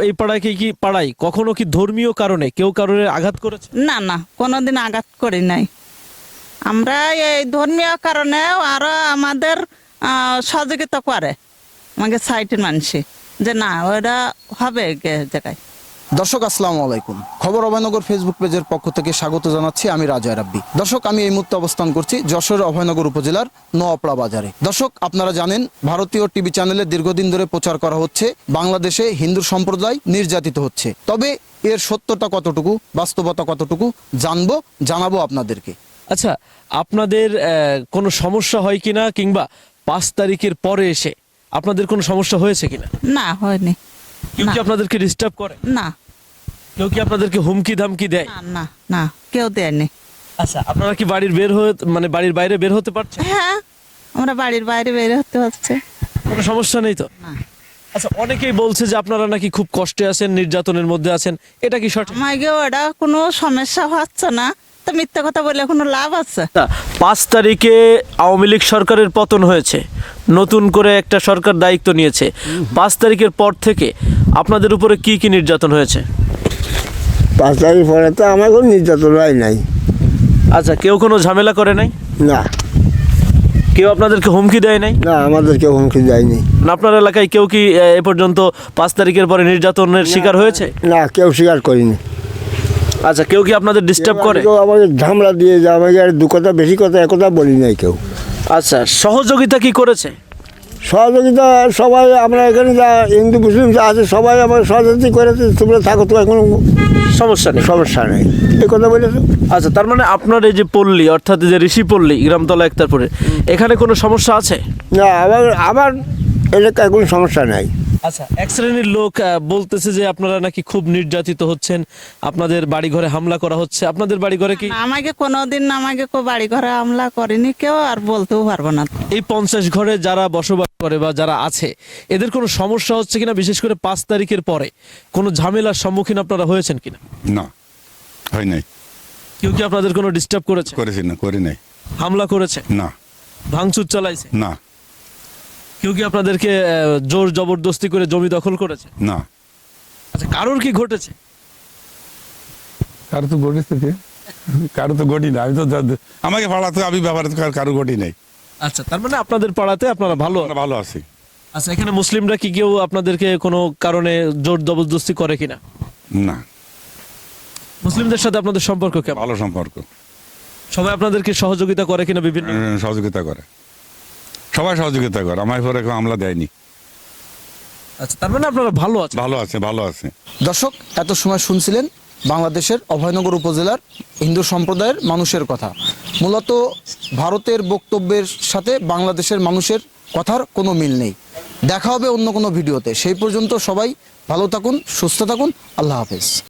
এই পাড়ায় কি পাড়ায় কখনো কি ধর্মীয় কারণে কেউ কারোর আঘাত করেছে? না না, কোনোদিন আঘাত করি নাই। আমরা এই ধর্মীয় কারণে আরো আমাদের সহযোগিতা করে আমাকে সাইটের মানুষে, যে না ওরা হবে জায়গায়। দর্শক আসসালামু আলাইকুম। খবর অভয়নগর ফেসবুক পেজের পক্ষ থেকে স্বাগত জানাচ্ছি, আমি রাজা রাব্বি। দর্শক, আমি এই মুহূর্তে অবস্থান করছি যশোর অভয়নগর উপজেলার নোয়াপাড়া বাজারে। দর্শক, আপনারা জানেন ভারতীয় টিভি চ্যানেলে দীর্ঘদিন ধরে প্রচার করা হচ্ছে বাংলাদেশে হিন্দু সম্প্রদায় নির্যাতিত হচ্ছে। তবে এর সত্যতা কতটুকু, বাস্তবতা কতটুকু জানাবো আপনাদেরকে। আচ্ছা, আপনাদের কোনো সমস্যা হয় কিনা, কিংবা 5 তারিখের পরে এসে আপনাদের কোনো সমস্যা হয়েছে কিনা? না, হয়নি। কেউ কি আপনাদেরকে ডিস্টার্ব করে? না কেউ কি আপনাদেরকে হুমকি ধামকি দেয়? না না না, কেউ দেয়নি। আচ্ছা, আপনারা কি বাড়ির বাড়ির বাইরে বের হতে পারছেন? হ্যাঁ, আমরা বাড়ির বাইরে বের হতে হচ্ছে। কোনো সমস্যা নেই তো? না, আচ্ছা, অনেকেই বলছে যে আপনারা নাকি খুব কষ্টে আছেন, নির্যাতনের মধ্যে আছেন, এটা কি সঠিক? আমাকে ওটা কোনো সমস্যা হচ্ছে না, তো মিথ্যা কথা বলে কোনো লাভ আছে? 5 তারিখে আওয়ামী লীগ সরকারের পতন হয়েছে, নতুন করে একটা সরকার দায়িত্ব নিয়েছে। 5 তারিখের পর থেকে আপনাদের উপরে কি কি নির্যাতন হয়েছে? 5 তারিখ পরে তো আমার কোনো নির্যাতন হয় নাই। আচ্ছা, কেউ কোনো ঝামেলা করে নাই? না কেউ আপনাদেরকে হুমকি দেয় নাই? না, আমাদেরকে হুমকি দেয়নি। না, আপনার এলাকায় কেউ কি এ পর্যন্ত 5 তারিখের পরে নির্যাতনের শিকার হয়েছে? না, কেউ স্বীকার করিনি। আচ্ছা, কেউ কি আপনাদের ডিস্টার্ব করে? কেউ আমাকে ঝামেলা দিয়ে যায়, আমাকে আর দু কথা বেশি কথা একথা বলি নাই কেউ। আচ্ছা, সহযোগিতা কি করেছে? সহযোগিতা সবাই, আমরা এখানে যা হিন্দু মুসলিম যা আছে সবাই আমাকে সহযোগিতা করেছে। তোমরা থাকো, তোমার কোনো সমস্যা নেই? সমস্যা নেই, এই কথা বলেছে। আচ্ছা, তার মানে আপনার এই যে পল্লী, অর্থাৎ যে ঋষিপল্লী গ্রামতলা একতারপুরে, এখানে কোনো সমস্যা আছে? না, আমার এলাকায় কোনো সমস্যা নাই। আচ্ছা, এক শ্রেণীর লোক বলতেছে যে আপনারা নাকি খুব নির্যাতিত হচ্ছেন, আপনাদের বাড়ি ঘরে হামলা করা হচ্ছে। আপনাদের বাড়ি ঘরে কি? আমাকে কোনোদিন কেউ বাড়ি ঘরে হামলা করেনি কেউ, আর বলতেও পারবো না। এই 50 ঘরে যারা বসবাস করে বা যারা আছে, এদের কোনো সমস্যা হচ্ছে কিনা, বিশেষ করে 5 তারিখের পরে কোনো ঝামেলার সম্মুখীন আপনারা হয়েছেন কিনা? না, হয় নাই। কেউ কি আপনাদের কোনো ডিস্টার্ব করেছে? করেছি না, করি নাই। হামলা করেছে? না ভাঙচুর চালাইছে? না কেউ কি আপনাদেরকে জোর জবরদস্তি করে জমি দখল করেছে? না। আচ্ছা, কারোর কি ঘটেছে? কারো তো ঘটেছে, কারো তো ঘটি না। আমি তো আমাকে পাড়াতে আমি ব্যাপারে তো কারো ঘটি নাই। আচ্ছা, তার মানে আপনাদের পাড়াতে আপনারা ভালো। আমরা ভালো আছি। আচ্ছা, এখানে মুসলিমরা কি কেউ আপনাদেরকে কোনো কারণে জোর জবরদস্তি করে কিনা? না, মুসলিমদের সাথে আপনাদের সম্পর্ক কেমন? ভালো সম্পর্ক। সবাই আপনাদেরকে সহযোগিতা করে কিনা বিভিন্ন? সহযোগিতা করে, সবাই সহযোগিতা করে। আমার পরে কেউ হামলা দেয়নি। আচ্ছা, তার মানে আপনারা ভালো আছেন? ভালো আছে, ভালো আছে। দর্শক, এত সময় শুনছিলেন বাংলাদেশের অভয়নগর উপজেলার হিন্দু সম্প্রদায়ের মানুষের কথা। মূলত ভারতের বক্তব্যের সাথে বাংলাদেশের মানুষের কথার কোনো মিল নেই। দেখা হবে অন্য কোনো ভিডিওতে। সেই পর্যন্ত সবাই ভালো থাকুন, সুস্থ থাকুন। আল্লাহ হাফেজ।